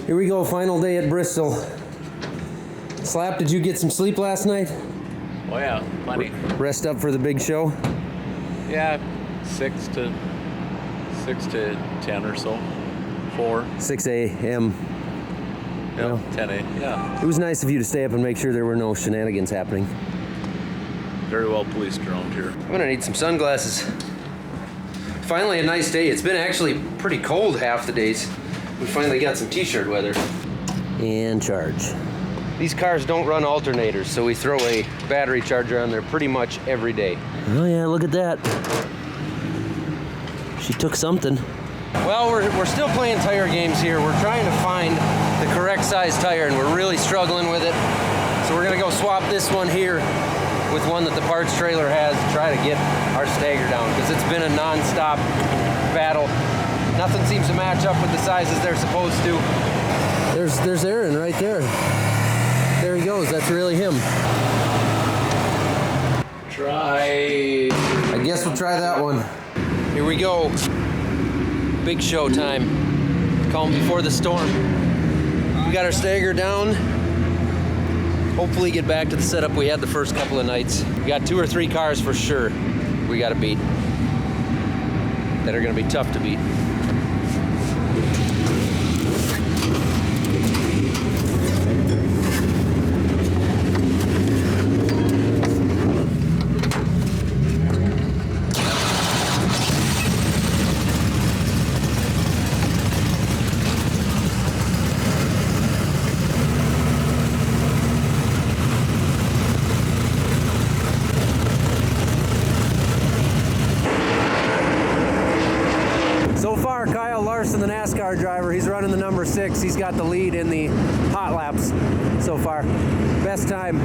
Here we go, final day at Bristol. Slap, did you get some sleep last night? Oh yeah, plenty. Rest up for the big show? Yeah, 6 to 10 or so. 6 a.m. Yeah, 10 a.m. Yeah. It was nice of you to stay up and make sure there were no shenanigans happening. Very well policed around here. I'm gonna need some sunglasses. Finally a nice day. It's been actually pretty cold half the days. We finally got some t-shirt weather. And charge. These cars don't run alternators, so we throw a battery charger on there pretty much every day. Oh yeah, look at that. She took something. Well, we're still playing tire games here. We're trying to find the correct size tire, and we're really struggling with it. So we're gonna go swap this one here with one that the parts trailer has to try to get our stagger down, because it's been a non-stop battle. Nothing seems to match up with the sizes they're supposed to. There's Aaron right there. There he goes. That's really him. Try. I guess we'll try that one. Here we go. Big show time. Calm before the storm. We got our stagger down. Hopefully get back to the setup we had the first couple of nights. We got 2 or 3 cars for sure we got to beat. That are going to be tough to beat. The NASCAR driver, he's running the number 6. He's got the lead in the hot laps so far. Best time,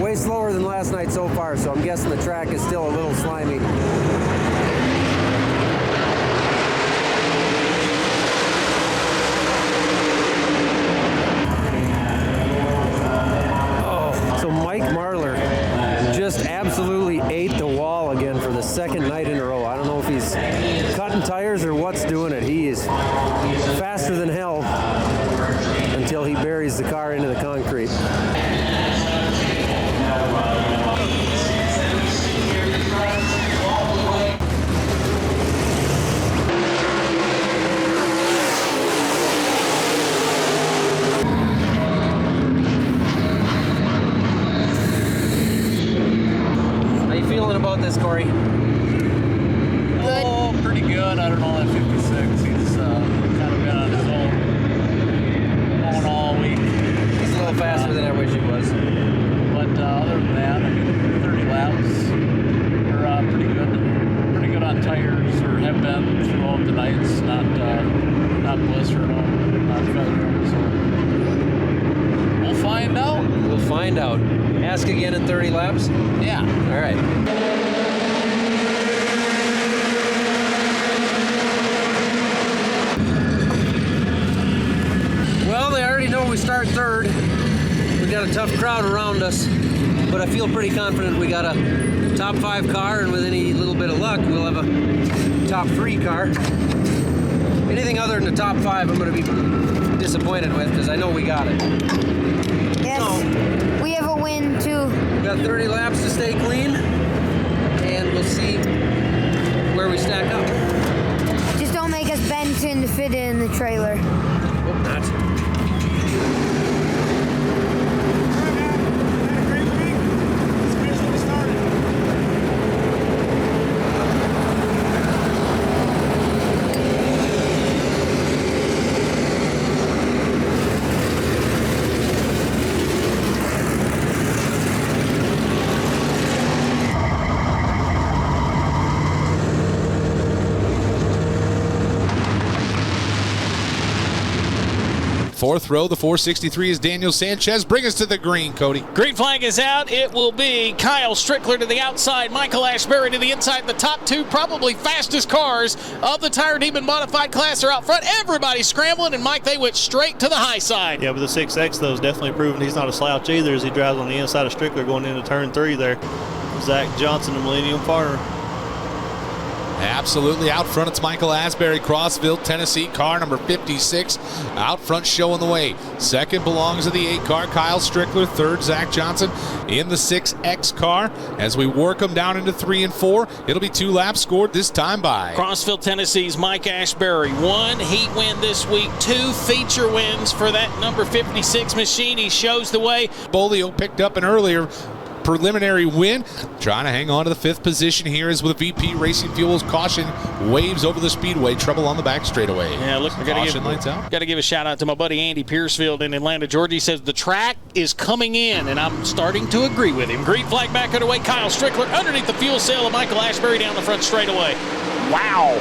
way slower than last night so far, so I'm guessing the track is still a little slimy. Oh, so Mike Marlar just absolutely ate the wall again for the second night in a row. I don't know if he's cutting tires or what's doing it. He is faster than hell until he buries the car into the concrete. How you feeling about this, Corey? Oh, pretty good. I don't know, that 56. He's kind of been on his own going all week. He's a little faster than I wish he was. But other than that, I mean, 30 laps are pretty good. Pretty good on tires, or have been throughout the nights. Not blistered, not feathered. So we'll find out. We'll find out. Ask again in 30 laps? Yeah. All right. We start third. We got a tough crowd around us, but I feel pretty confident we got a top 5 car, and with any little bit of luck, we'll have a top 3 car. Anything other than the top 5, I'm going to be disappointed with, because I know we got it. Yes, so, we have a win too. We got 30 laps to stay clean, and we'll see where we stack up. Just don't make us bend to fit in the trailer. Hope not. Fourth row, the 463 is Daniel Sanchez. Bring us to the green, Cody. Green flag is out. It will be Kyle Strickler to the outside, Michael Ashbury to the inside. The top 2 probably fastest cars of the Tire Demon modified class are out front. Everybody's scrambling, and Mike, they went straight to the high side. Yeah, but the 6X, though, is definitely proving he's not a slouch either as he drives on the inside of Strickler going into turn 3 there. Zach Johnson, the Millennial Farmer. Absolutely. Out front, it's Michael Asbury, Crossville, Tennessee, car number 56. Out front, showing the way. Second belongs to the 8 car, Kyle Strickler. Third, Zach Johnson in the 6X car. As we work them down into 3 and 4, it'll be 2 laps scored, this time by Crossville, Tennessee's Mike Ashbury. 1 heat win this week, 2 feature wins for that number 56 machine. He shows the way. Bolio picked up an earlier preliminary win. Trying to hang on to the 5th position here as with VP Racing Fuels caution waves over the Speedway. Trouble on the back straightaway. Yeah, look, I got to give a shout out to my buddy Andy Piercefield in Atlanta, Georgia. He says the track is coming in, and I'm starting to agree with him. Green flag back underway. Kyle Strickler underneath the fuel cell of Michael Ashbury down the front straightaway. Wow.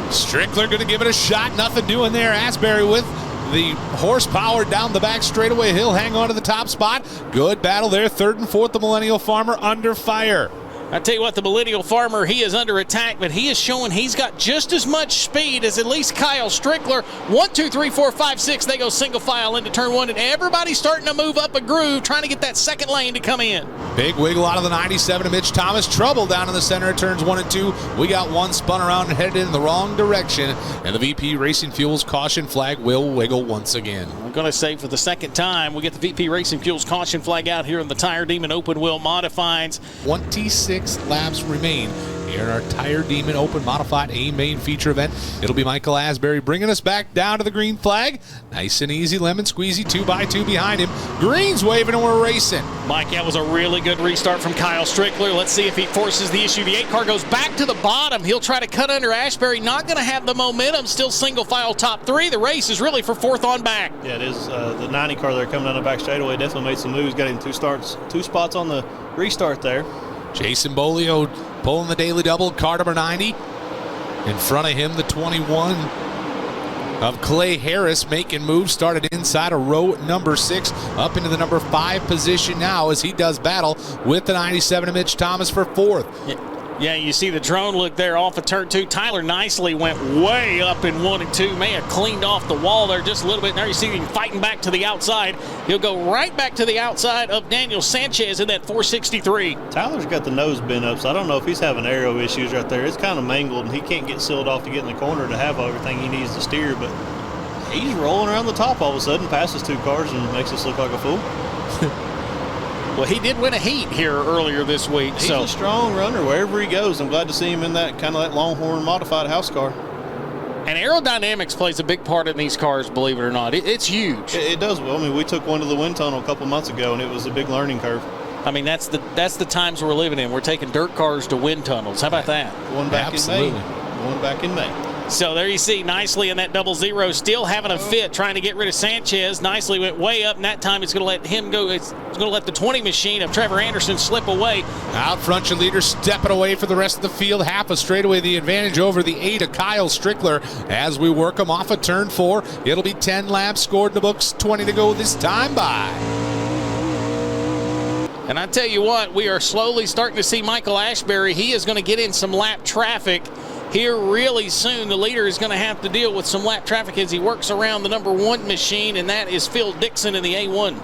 Strickler going to give it a shot. Nothing doing there. Asbury with the horsepower down the back straightaway. He'll hang on to the top spot. Good battle there. 3rd and 4th, the Millennial Farmer under fire. I tell you what, the Millennial Farmer, he is under attack, but he is showing he's got just as much speed as at least Kyle Strickler. 1, 2, 3, 4, 5, 6. They go single file into turn 1, and everybody's starting to move up a groove, trying to get that second lane to come in. Big wiggle out of the 97 to Mitch Thomas. Trouble down in the center of turns 1 and 2. We got one spun around and headed in the wrong direction, and the VP Racing Fuels caution flag will wiggle once again. I'm going to say for the second time, we get the VP Racing Fuels caution flag out here in the Tire Demon Open Wheel Modifieds. 26 laps remain here in our Tire Demon Open Modified A main feature event. It'll be Michael Asbury bringing us back down to the green flag. Nice and easy, lemon squeezy, 2x2 behind him. Green's waving and we're racing. Mike, that was a really good restart from Kyle Strickler. Let's see if he forces the issue. The 8 car goes back to the bottom. He'll try to cut under Ashbury. Not going to have the momentum. Still single file top 3. The race is really for 4th on back. Yeah, it is. The 90 car there coming down the back straightaway definitely made some moves. Got him 2 spots on the restart there. Jason Bolio pulling the daily double, car number 90. In front of him, the 21 of Clay Harris making moves. Started inside of row number 6, up into the number 5 position now as he does battle with the 97 of Mitch Thomas for 4th. Yeah, you see the drone look there off of turn 2. Tyler nicely went way up in 1 and 2. May have cleaned off the wall there just a little bit. Now you see him fighting back to the outside. He'll go right back to the outside of Daniel Sanchez in that 463. Tyler's got the nose bent up, so I don't know if he's having aero issues right there. It's kind of mangled, and he can't get sealed off to get in the corner to have everything he needs to steer, but he's rolling around the top all of a sudden, passes 2 cars, and makes us look like a fool. Well, he did win a heat here earlier this week. He's a strong runner wherever he goes. I'm glad to see him in that kind of that Longhorn modified house car. And aerodynamics plays a big part in these cars, believe it or not. It's huge. It does. Well, I mean, we took one to the wind tunnel a couple months ago, and it was a big learning curve. I mean, that's the times we're living in. We're taking dirt cars to wind tunnels. How about that? One back in May. One back in May. So there you see nicely in that 00, still having a fit, trying to get rid of Sanchez. Nicely went way up, and that time it's going to let him go. It's going to let the 20 machine of Trevor Anderson slip away. Out front, your leader stepping away for the rest of the field. Half a straightaway, the advantage over the 8 of Kyle Strickler as we work him off of turn 4. It'll be 10 laps scored in the books, 20 to go this time by. And I tell you what, we are slowly starting to see Michael Ashbury. He is going to get in some lap traffic here really soon. The leader is going to have to deal with some lap traffic as he works around the number 1 machine, and that is Phil Dixon in the A1.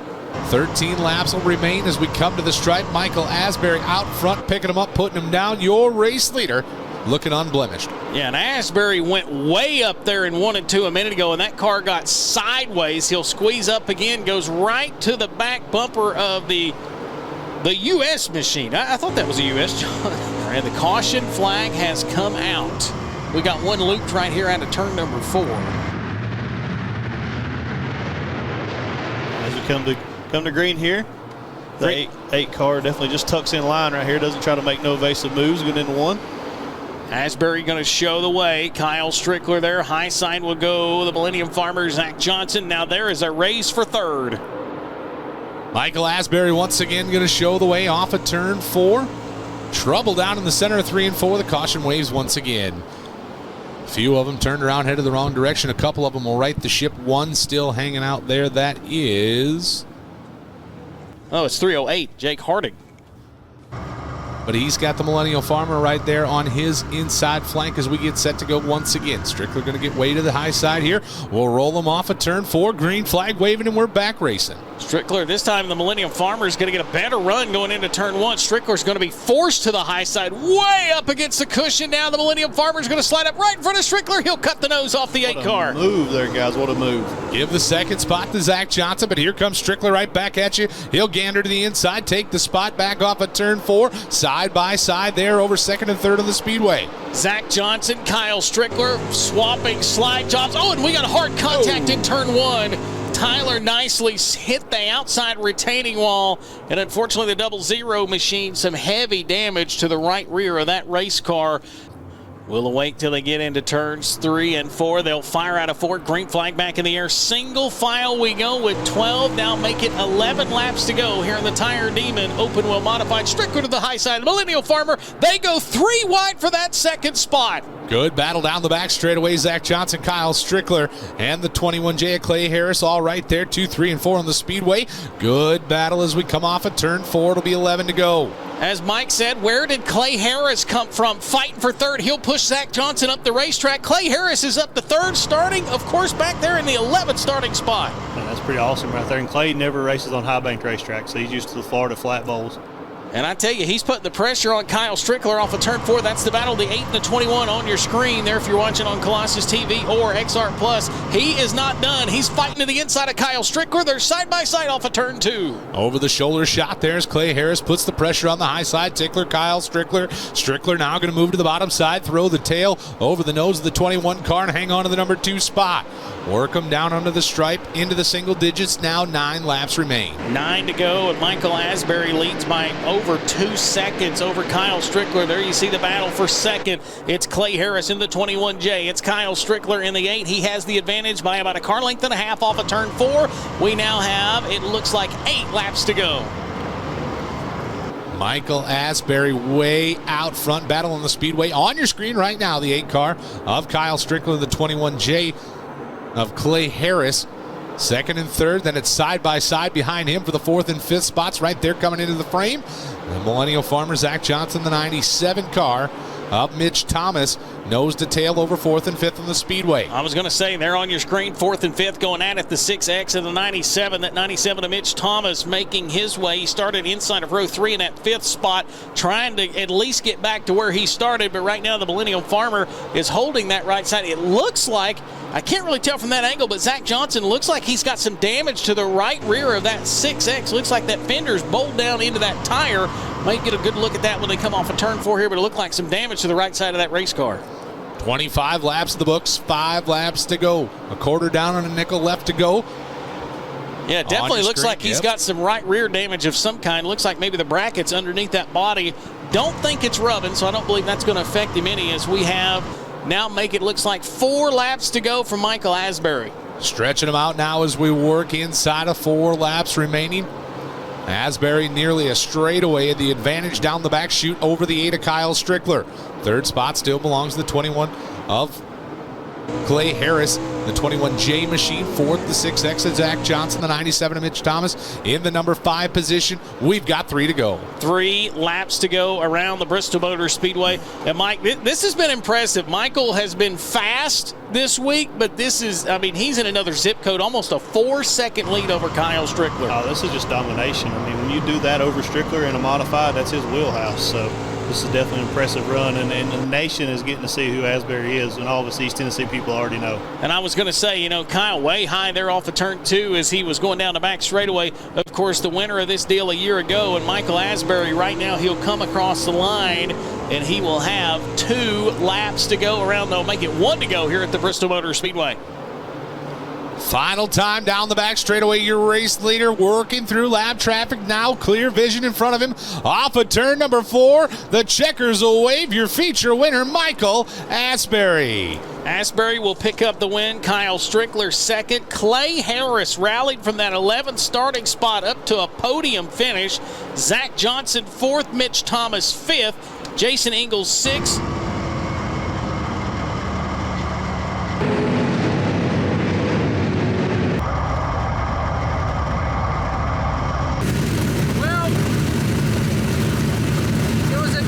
13 laps will remain as we come to the stripe. Michael Asbury out front, picking him up, putting him down. Your race leader looking unblemished. Yeah, and Asbury went way up there in 1 and 2 a minute ago, and that car got sideways. He'll squeeze up again, goes right to the back bumper of the U.S. machine. I thought that was a U.S. And the caution flag has come out. We got one looped right here out of turn number 4. As we come to green here, the 8 car definitely just tucks in line right here. Doesn't try to make no evasive moves. Going into 1. Asbury going to show the way. Kyle Strickler there. High side will go the Millennium Farmer Zach Johnson. Now there is a race for 3rd. Michael Asbury once again going to show the way off of turn 4. Trouble down in the center of 3 and 4. The caution waves once again. A few of them turned around, headed the wrong direction. A couple of them will right the ship. One still hanging out there. That is... Oh, it's 308, Jake Harding. but he's got the Millennial Farmer right there on his inside flank as we get set to go once again. Strickler going to get way to the high side here. We'll roll him off a turn 4. Green flag waving, and we're back racing. Strickler, this time the Millennium Farmer is going to get a better run going into turn 1. Strickler's going to be forced to the high side, way up against the cushion. Now the Millennium Farmer is going to slide up right in front of Strickler. He'll cut the nose off the 8 car. What a move there, guys. What a move. Give the second spot to Zach Johnson, but here comes Strickler right back at you. He'll gander to the inside, take the spot back off of turn 4. Side by side there over second and third on the Speedway. Zach Johnson, Kyle Strickler swapping slide jobs. Oh, and we got hard contact in turn 1. Tyler nicely hit the outside retaining wall, and unfortunately the double zero machine some heavy damage to the right rear of that race car. We'll wait till they get into turns 3 and 4. They'll fire out of 4. Green flag back in the air. Single file we go with 12. Now make it 11 laps to go here in the Tire Demon Open Wheel Modified. Strickler to the high side. Millennial Farmer, they go 3 wide for that second spot. Good battle down the back straightaway. Zach Johnson, Kyle Strickler, and the 21J of Clay Harris all right there. 2, 3, and 4 on the Speedway. Good battle as we come off of turn 4. It'll be 11 to go. As Mike said, where did Clay Harris come from? Fighting for third. He'll push Zach Johnson up the racetrack. Clay Harris is up to third, starting, of course, back there in the 11th starting spot. Man, that's pretty awesome right there. And Clay never races on high-banked racetracks, so he's used to the Florida flat bowls. And I tell you, he's putting the pressure on Kyle Strickler off of turn 4. That's the battle, the 8 and the 21 on your screen there if you're watching on Colossus TV or XR Plus. He is not done. He's fighting to the inside of Kyle Strickler. They're side by side off of turn 2. Over the shoulder shot there's Clay Harris, puts the pressure on the high side. Tickler, Kyle Strickler. Strickler now going to move to the bottom side, throw the tail over the nose of the 21 car and hang on to the number 2 spot. Work him down under the stripe into the single digits. Now 9 laps remain. 9 to go, and Michael Asbury leads by over 2 seconds over Kyle Strickler. There you see the battle for second. It's Clay Harris in the 21J. It's Kyle Strickler in the 8. He has the advantage by about a car length and a half off of turn 4. We now have, it looks like, 8 laps to go. Michael Asbury way out front. Battle on the Speedway. On your screen right now, the 8 car of Kyle Strickler, the 21J of Clay Harris. Second and third, then it's side by side behind him for the 4th and 5th spots right there coming into the frame. The Millennial Farmer Zach Johnson, the 97 car of Mitch Thomas, nose to tail over 4th and 5th on the Speedway. I was going to say, they're on your screen, 4th and 5th going at it, the 6X and the 97. That 97 of Mitch Thomas making his way. He started inside of row 3 in that 5th spot, trying to at least get back to where he started, but right now the Millennial Farmer is holding that right side. It looks like, I can't really tell from that angle, but Zach Johnson looks like he's got some damage to the right rear of that 6X. Looks like that fender's bowled down into that tire. Might get a good look at that when they come off of turn 4 here, but it looked like some damage to the right side of that race car. 25 laps of the books, 5 laps to go. A quarter down and a nickel left to go. Yeah, it definitely looks like he's got some right rear damage of some kind. Looks like maybe the brackets underneath that body. Don't think it's rubbing, so I don't believe that's going to affect him any, as we have now make it looks like 4 laps to go for Michael Asbury. Stretching them out now as we work inside of 4 laps remaining. Asbury nearly a straightaway at the advantage down the back chute over the 8 of Kyle Strickler. 3rd spot still belongs to the 21 of Clay Harris, the 21J machine. 4th, the 6X of Zach Johnson, the 97 of Mitch Thomas in the number 5 position. We've got 3 to go. 3 laps to go around the Bristol Motor Speedway. And Mike, this has been impressive. Michael has been fast this week, but this is, I mean, he's in another zip code, almost a 4-second lead over Kyle Strickler. Oh, this is just domination. I mean, when you do that over Strickler in a modified, that's his wheelhouse. So this is definitely an impressive run, and the nation is getting to see who Asbury is, and all of us East Tennessee people already know. And I was going to say, you know, Kyle way high there off of turn 2 as he was going down the back straightaway. Of course, the winner of this deal a year ago, and Michael Asbury right now, he'll come across the line, and he will have 2 laps to go around. They'll make it 1 to go here at the Bristol Motor Speedway. Final time down the back straightaway, your race leader working through lap traffic. Now clear vision in front of him. Off of turn number 4, the checkers will wave. Your feature winner, Michael Asbury. Asbury will pick up the win. Kyle Strickler second. Clay Harris rallied from that 11th starting spot up to a podium finish. Zach Johnson 4th. Mitch Thomas 5th. Jason Ingalls 6th. Well, it was a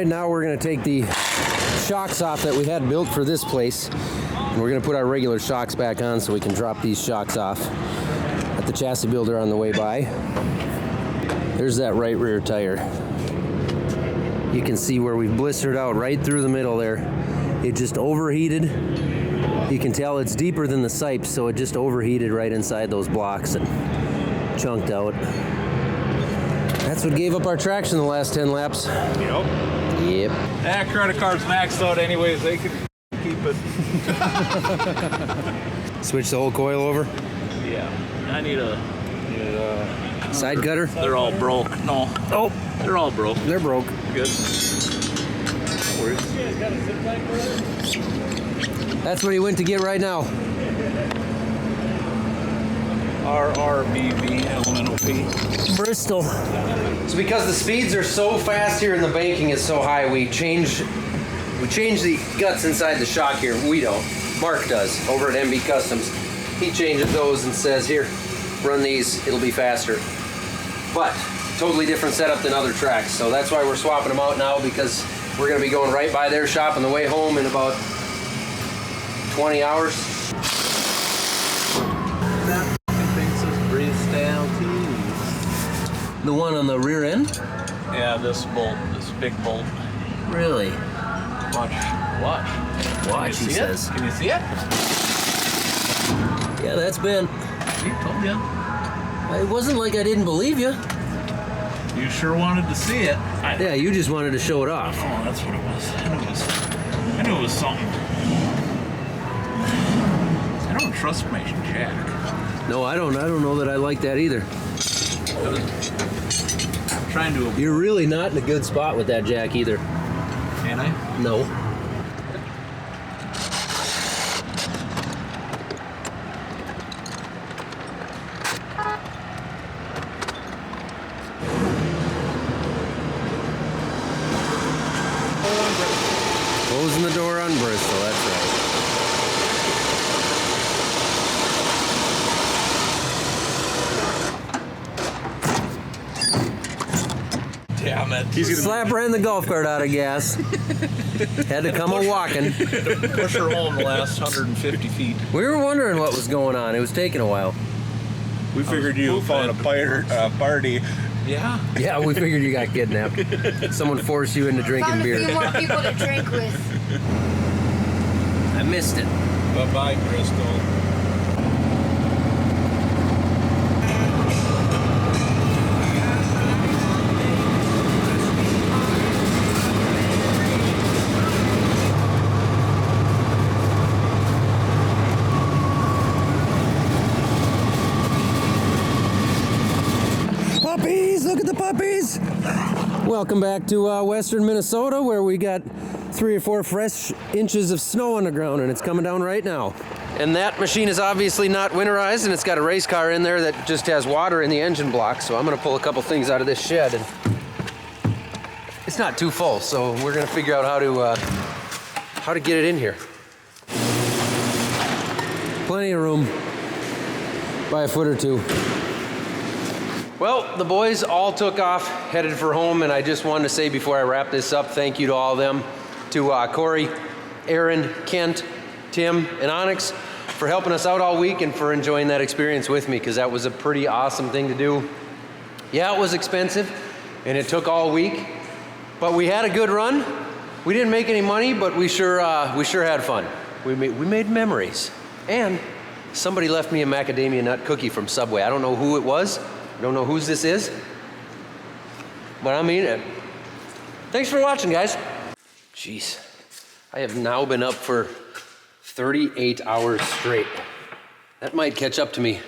now we're gonna take the shocks off that we had built for this place. And we're gonna put our regular shocks back on so we can drop these shocks off at the chassis builder on the way by. There's that right rear tire. You can see where we've blistered out right through the middle there. It just overheated. You can tell it's deeper than the sipes, so it just overheated right inside those blocks and chunked out. That's what gave up our traction the last 10 laps. Yep. Credit card's maxed out anyways, they could keep it. Switch the whole coil over. Yeah. I need a Side cutter? They're all broke. No. Oh, They're all broke. they're broke. Good. No worries. That's what he went to get right now. RRBV elemental P. Bristol. So because the speeds are so fast here and the banking is so high, we change the guts inside the shock here. We don't. Mark does over at MB Customs. He changes those and says, here, run these, it'll be faster. But totally different setup than other tracks. So that's why we're swapping them out now, because we're gonna be going right by their shop on the way home in about 20 hours. The one on the rear end? Yeah, this bolt, this big bolt. Really? Watch. Watch, he says. Can you see it? Yeah, that's been. See, told you. It wasn't like I didn't believe you. You sure wanted to see it. Yeah, you just wanted to show it off. Oh, that's what it was. I knew it was something. I don't trust my jack. No, I don't know that I like that either. I'm trying to. You're really not in a good spot with that jack either. Can I? No. Closing the door on Bristol, that's right. Damn it. Slap ran the golf cart out of gas. Had to come a-walking. Push her home the last 150 feet. We were wondering what was going on. It was taking a while. We figured you found a party. Yeah. Yeah, we figured you got kidnapped. Someone forced you into drinking Found a beer. few more people to drink with. I missed it. Bye-bye, Bristol. Puppies! Look at the puppies! Welcome back to western Minnesota, where we got 3 or 4 fresh inches of snow on the ground, and it's coming down right now. And that machine is obviously not winterized, and it's got a race car in there that just has water in the engine block. So I'm gonna pull a couple things out of this shed, and it's not too full, so we're gonna figure out how to get it in here. Plenty of room by a foot or two. Well, the boys all took off, headed for home, and I just wanted to say before I wrap this up, thank you to all of them, to Corey, Aaron, Kent, Tim, and Onyx for helping us out all week and for enjoying that experience with me, because that was a pretty awesome thing to do. Yeah, it was expensive, and it took all week, but we had a good run. We didn't make any money, but we sure had fun. We made memories, and somebody left me a macadamia nut cookie from Subway. I don't know who it was. I don't know whose this is, but I mean it. Thanks for watching, guys. Jeez, I have now been up for 38 hours straight. That might catch up to me.